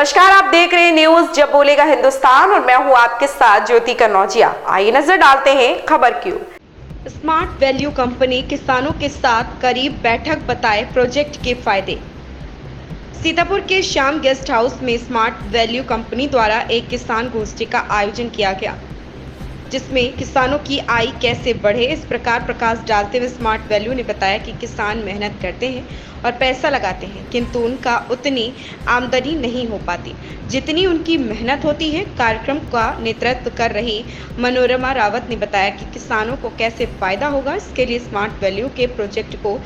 नमस्कार, आप देख रहे हैं न्यूज जब बोलेगा हिंदुस्तान और मैं हूं आपके साथ ज्योति कनौजिया। आइए नजर डालते हैं खबर की ओर। स्मार्ट वैल्यू कंपनी किसानों के साथ करीब बैठक, बताए प्रोजेक्ट के फायदे। सीतापुर के श्याम गेस्ट हाउस में स्मार्ट वैल्यू कंपनी द्वारा एक किसान गोष्ठी का आयोजन किया गया, जिसमें किसानों की आय कैसे बढ़े इस प्रकार प्रकाश डालते हुए स्मार्ट वैल्यू ने बताया कि किसान मेहनत करते हैं और पैसा लगाते हैं, किंतु उनका उतनी आमदनी नहीं हो पाती जितनी उनकी मेहनत होती है। कार्यक्रम का नेतृत्व कर रही मनोरमा रावत ने बताया कि किसानों को कैसे फायदा होगा, इसके लिए स्मार्ट वैल्यू के प्रोजेक्ट को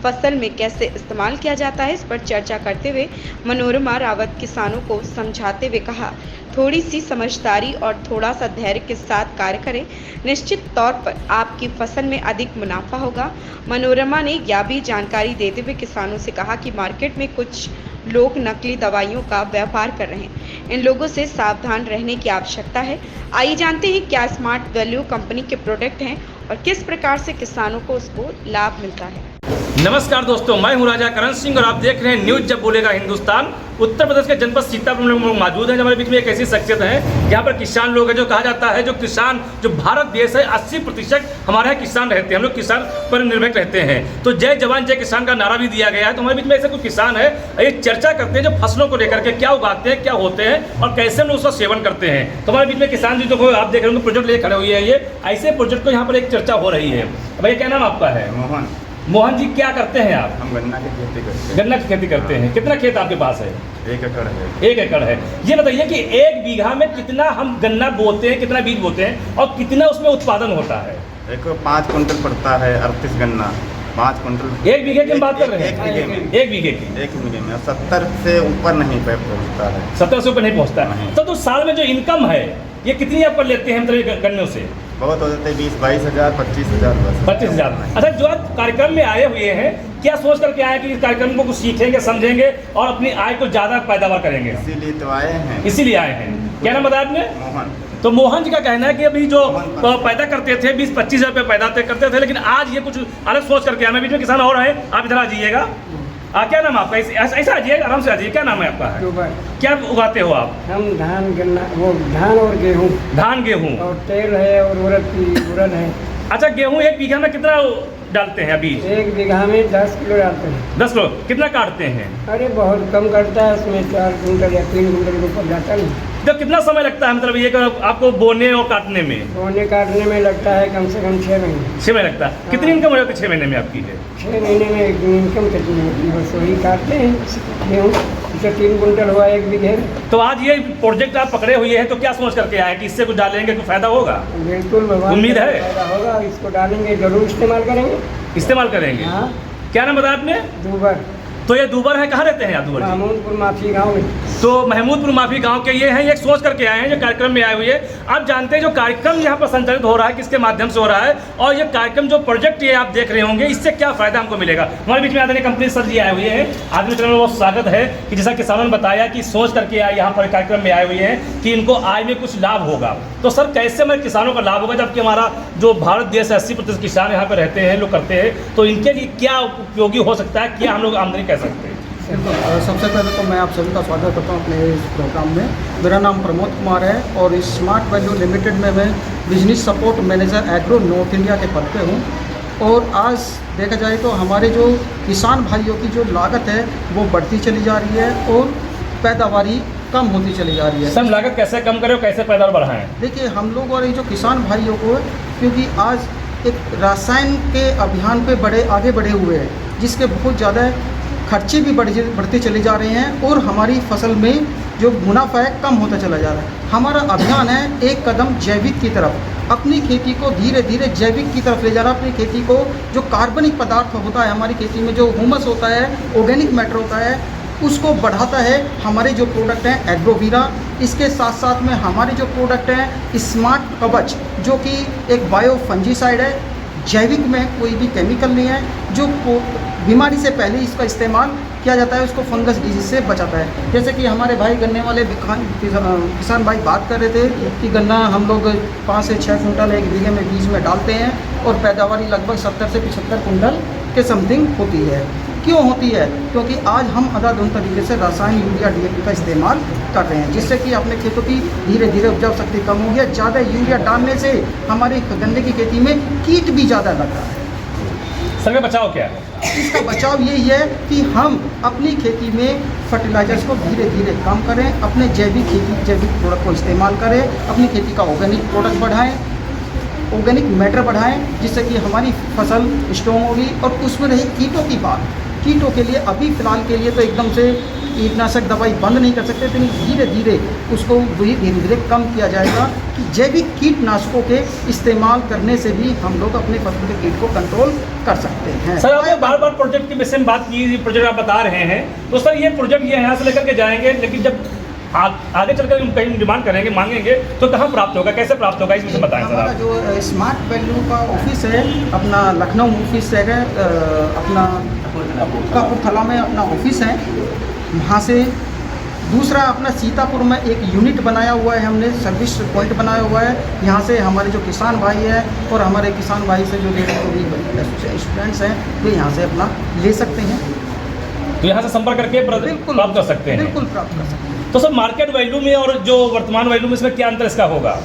फसल में कैसे इस्तेमाल किया जाता है, इस पर चर्चा करते हुए मनोरमा रावत किसानों को समझाते हुए कहा, थोड़ी सी समझदारी और थोड़ा सा धैर्य के साथ कार्य करें, निश्चित तौर पर आपकी फसल में अधिक मुनाफा होगा। मनोरमा ने यह भी जानकारी देते हुए किसानों से कहा कि मार्केट में कुछ लोग नकली दवाइयों का व्यापार कर रहे हैं, इन लोगों से सावधान रहने की आवश्यकता है। आइए जानते हैं क्या स्मार्ट वैल्यू कंपनी के प्रोडक्ट हैं और किस प्रकार से किसानों को उसको लाभ मिलता है। नमस्कार दोस्तों, मैं हूं राजा करण सिंह और आप देख रहे हैं न्यूज जब बोलेगा हिंदुस्तान। उत्तर प्रदेश के जनपद सीतापुर में लोग मौजूद हैं। हमारे बीच में एक ऐसी शख्सियत है जहां पर किसान लोग हैं, जो कहा जाता है जो किसान जो भारत देश है 80% हमारे यहाँ किसान रहते हैं, हम लोग किसान पर निर्भर रहते हैं। तो जय जवान जय किसान का नारा भी दिया गया है। तो हमारे बीच में ऐसे कुछ किसान है, ये चर्चा करते हैं जो फसलों को लेकर के क्या उगाते हैं, क्या होते हैं और कैसे हम लोग उसका सेवन करते हैं। तो हमारे बीच में किसान जी जो आप देख रहे हैं प्रोजेक्ट लेकर खड़े हुए हैं, ये ऐसे प्रोजेक्ट को यहाँ पर एक चर्चा हो रही है। भैया क्या नाम आपका है? मोहन। मोहन जी, क्या करते हैं आप? हम गन्ना की खेती करते हैं। गन्ना की खेती करते हैं। कितना खेत आपके पास है? 1 एकड़ है। 1 एकड़ है। ये बताइए कि 1 बीघा में कितना हम गन्ना बोते हैं, कितना बीज बोते हैं और कितना उसमें उत्पादन होता है? एक 5 कुंटल पड़ता है 38 गन्ना, 5 कुंटल। 1 बीघे की हम बात कर रहे हैं? 1 बीघे में। 1 बीघे की। 1 बीघे में 70 से ऊपर नहीं पहुँचता है। 70 से ऊपर नहीं पहुँचता है। तो साल में जो इनकम है ये कितनी आप पर लेते हैं मतलब गन्नों से? बहुत हो जाते हैं 20-22 हज़ार, 25 हज़ार बस। 25 हज़ार। अच्छा, जो आप कार्यक्रम में आए हुए हैं, क्या सोच करके आए कि इस कार्यक्रम को कुछ सीखेंगे, समझेंगे और अपनी आय को ज़्यादा पैदावार करेंगे? इसीलिए तो आए हैं। इसीलिए आए हैं। क्या नाम बताया आपने? मोहन। तो मोहन जी का कहना है कि अभी जो पैदा करते थे 20-25 हज़ार रुपये पैदा करते थे, लेकिन आज ये कुछ अलग सोच करके आए। बीच में किसान और है, आप इधर आ जाइएगा। क्या नाम आपका? ऐसा आ जाइए, आराम से आ जाइए। क्या नाम है आपका? क्या उगाते हो आप? हम धान, गन्ना, वो धान और गेहूँ। धान गेहूँ और तेल है और उड़द है। अच्छा, गेहूँ 1 बीघा में कितना डालते हैं अभी? 1 बीघा में 10 किलो डालते हैं। 10 किलो। कितना काटते हैं? अरे बहुत कम करता है, उसमें 4 कुंटल या 3 कुंटल के ऊपर जाता नहीं। तो कितना समय लगता है मतलब ये आपको बोने और काटने में? बोने काटने में लगता है कम से कम 6 महीने। 6 महीने लगता है। कितनी इनकम हो जाती है 6 महीने में आपकी है? 6 महीने में इनकम कितनी होती है? बस वही काटते हैं गेहूँ, जैसे 3 कुंटल हुआ 1 बीघे। तो आज ये प्रोजेक्ट आप पकड़े हुए हैं, तो क्या सोच करके आए कि इससे कुछ डालेंगे तो फायदा होगा? बिल्कुल, उम्मीद है फायदा होगा। इसको डालेंगे, जरूर इस्तेमाल करेंगे। इस्तेमाल करेंगे। हाँ। क्या नाम बताया आपने? दूबर। तो ये दूबर है, कहाँ रहते हैं आप दूबर जी? महमूदपुर माफी गाँव में। तो महमूदपुर माफी गांव के ये हैं, ये सोच करके आए हैं जो कार्यक्रम में आए हुए हैं। आप जानते हैं जो कार्यक्रम यहाँ पर संचालित हो रहा है किसके माध्यम से हो रहा है, और ये कार्यक्रम जो प्रोजेक्ट ये आप देख रहे होंगे, इससे क्या फायदा हमको मिलेगा। हमारे बीच में आदरणीय कंपनी सर जी आए हुए हैं। आदमी चैनल में बहुत स्वागत है कि जैसा किसानों ने बताया कि सोच करके आए यहाँ पर कार्यक्रम में आए हुए हैं कि इनको आय में कुछ लाभ होगा। तो सर कैसे हमारे किसानों का लाभ होगा, जबकि हमारा जो भारत देश 80% किसान यहाँ पर रहते हैं, लोग करते हैं, तो इनके लिए क्या उपयोगी हो सकता है, क्या हम लोग आमदनी कह सकते हैं? सबसे पहले तो मैं आप सभी का स्वागत करता हूं अपने इस प्रोग्राम में। मेरा नाम प्रमोद कुमार है और इस स्मार्ट वैल्यू लिमिटेड में मैं business support manager agro north India के पद पे हूं। और आज देखा जाए तो हमारे जो किसान भाइयों की जो लागत है वो बढ़ती चली जा रही है और पैदावारी कम होती चली जा रही है। सब लागत कैसे कम करें और कैसे पैदावार बढ़ाएं? देखिए, हम लोग और ये जो किसान भाइयों को, क्योंकि आज एक रसायन के अभियान पे आगे बढ़े हुए हैं, जिसके बहुत ज़्यादा खर्चे भी बढ़ते चले जा रहे हैं और हमारी फसल में जो मुनाफा है कम होता चला जा रहा है। हमारा अभियान है एक कदम जैविक की तरफ, अपनी खेती को धीरे धीरे जैविक की तरफ ले जाना। अपनी खेती को जो कार्बनिक पदार्थ होता है हमारी खेती में, जो ह्यूमस होता है, ऑर्गेनिक मैटर होता है, उसको बढ़ाता है हमारे जो प्रोडक्ट हैं एग्रोवीरा। इसके साथ साथ में हमारे जो प्रोडक्ट हैं स्मार्ट कवच, जो कि एक बायो फंजीसाइड है, जैविक में कोई भी केमिकल नहीं है, जो बीमारी से पहले इसका इस्तेमाल किया जाता है, उसको फंगस डिजीज से बचाता है। जैसे कि हमारे भाई गन्ने वाले किसान भाई बात कर रहे थे कि गन्ना हम लोग 5 से 6 कुंटल 1 बीघे में बीज में डालते हैं और पैदावारी लगभग 70 से 75 कुंटल के समथिंग होती है। क्यों होती है? क्योंकि आज हम अंधाधुंध तरीके से रसायन यूरिया DAP का इस्तेमाल कर रहे हैं, जिससे कि अपने खेतों की धीरे धीरे उपजाऊ शक्ति कम हो गई। ज़्यादा यूरिया डालने से हमारी गन्ने की खेती में कीट भी ज़्यादा लग रहा है। सर का बचाव क्या है? इसका बचाव यही है कि हम अपनी खेती में फर्टिलाइजर्स को धीरे धीरे कम करें, अपने जैविक प्रोडक्ट को इस्तेमाल करें, अपनी खेती का ऑर्गेनिक प्रोडक्ट बढ़ाएं, ऑर्गेनिक मैटर बढ़ाएं, जिससे कि हमारी फसल स्ट्रॉन्ग होगी। और उसमें रही कीटों की बात, कीटों के लिए अभी फ़िलहाल के लिए तो एकदम से कीटनाशक दवाई बंद नहीं कर सकते, लेकिन धीरे धीरे उसको धीरे धीरे कम किया जाएगा कि जैविक कीटनाशकों के इस्तेमाल करने से भी हम लोग अपने फसल के कीट को कंट्रोल कर सकते हैं। सर आपने बार बार प्रोजेक्ट के विषय में बात की, प्रोजेक्ट आप बता रहे हैं, तो सर ये प्रोजेक्ट ये यहाँ से लेकर के जाएंगे, लेकिन जब आगे चलकर हम कहीं डिमांड करेंगे, मांगेंगे, तो कहाँ प्राप्त होगा, कैसे प्राप्त होगा, इस विषय में बताएं सर। हमारा जो स्मार्ट वैल्यू का ऑफिस है, अपना लखनऊ ऑफिस है, अपना कपूरथला में अपना ऑफिस है। वहाँ से दूसरा अपना सीतापुर में एक यूनिट बनाया हुआ है, हमने सर्विस पॉइंट बनाया हुआ है। यहाँ से हमारे जो किसान भाई हैं और हमारे किसान भाई से जो स्टूडेंट्स हैं, वे यहाँ से अपना ले सकते हैं। तो यहाँ से संपर्क करके बिल्कुल प्राप्त कर सकते हैं। बिल्कुल प्राप्त कर सकते हैं। तो सर मार्केट वैल्यू में और जो वर्तमान वैल्यू में इसमें क्या अंतर इसका होगा?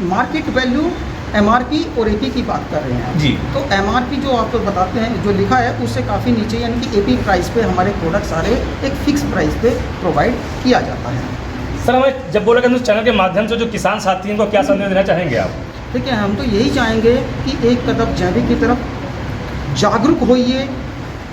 मार्केट वैल्यू MRP और AP की बात कर रहे हैं जी। तो MRP जो आपको बताते हैं, जो लिखा है उससे काफ़ी नीचे, यानी कि AP प्राइस पे हमारे प्रोडक्ट सारे एक फिक्स प्राइस पे प्रोवाइड किया जाता है। सर हमारे जब बोले कि चैनल के माध्यम से जो किसान साथी हैं उनको क्या संदेश देना चाहेंगे आप? देखिए, हम तो यही चाहेंगे कि एक कदम जैविक की तरफ जागरूक होइए।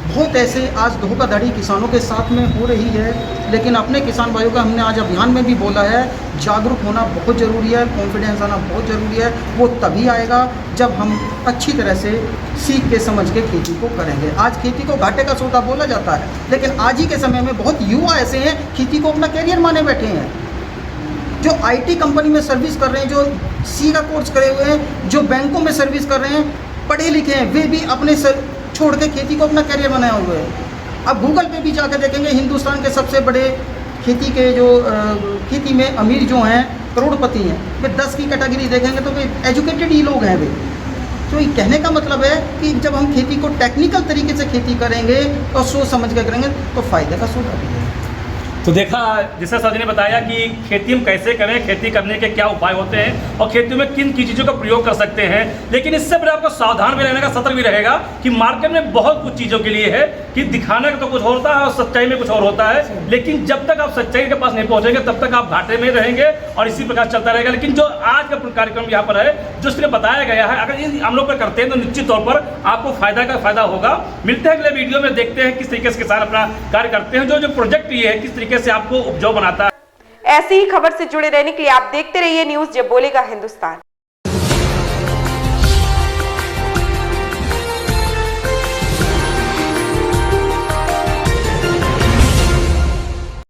बहुत ऐसे आज धोखाधड़ी किसानों के साथ में हो रही है, लेकिन अपने किसान भाइयों का हमने आज अभियान में भी बोला है, जागरूक होना बहुत ज़रूरी है, कॉन्फिडेंस आना बहुत ज़रूरी है। वो तभी आएगा जब हम अच्छी तरह से सीख के समझ के खेती को करेंगे। आज खेती को घाटे का सौदा बोला जाता है, लेकिन आज ही के समय में बहुत युवा ऐसे हैं खेती को अपना कैरियर माने बैठे हैं, जो IT कंपनी में सर्विस कर रहे हैं, जो C का कोर्स करे हुए हैं, जो बैंकों में सर्विस कर रहे हैं, पढ़े लिखे हैं, वे भी अपने छोड़ के खेती को अपना कैरियर बनाया हुआ है। अब गूगल पे भी जाकर देखेंगे, हिंदुस्तान के सबसे बड़े खेती के जो खेती में अमीर जो हैं, करोड़पति हैं, वे 10 की कैटेगरी देखेंगे तो वे एजुकेटेड ही लोग हैं। वे तो ये कहने का मतलब है कि जब हम खेती को टेक्निकल तरीके से खेती करेंगे और सोच समझ कर करेंगे तो फ़ायदे का सौदा भी है। तो देखा, जैसा सर जी ने बताया कि खेती हम कैसे करें, खेती करने के क्या उपाय होते हैं और खेती में किन चीज़ों का प्रयोग कर सकते हैं। लेकिन इससे पहले आपको सावधान भी रहने का, सतर्क भी रहेगा कि मार्केट में बहुत कुछ चीज़ों के लिए है कि दिखाने का तो कुछ और होता है और सच्चाई में कुछ और होता है। लेकिन जब तक आप सच्चाई के पास नहीं पहुंचेंगे तब तक आप घाटे में रहेंगे और इसी प्रकार चलता रहेगा। लेकिन जो आज का कार्यक्रम यहाँ पर है, जो इसमें बताया गया है, अगर इन हम लोग पर करते हैं तो निश्चित तौर पर आपको फायदा होगा। मिलते हैं अगले वीडियो में, देखते हैं किस तरीके से किसान अपना कार्य करते हैं, जो प्रोजेक्ट ये है किस तरीके से आपको उपजाऊ बनाता है। ऐसी ही खबर से जुड़े रहने के लिए आप देखते रहिए न्यूज़ जब बोलेगा हिंदुस्तान।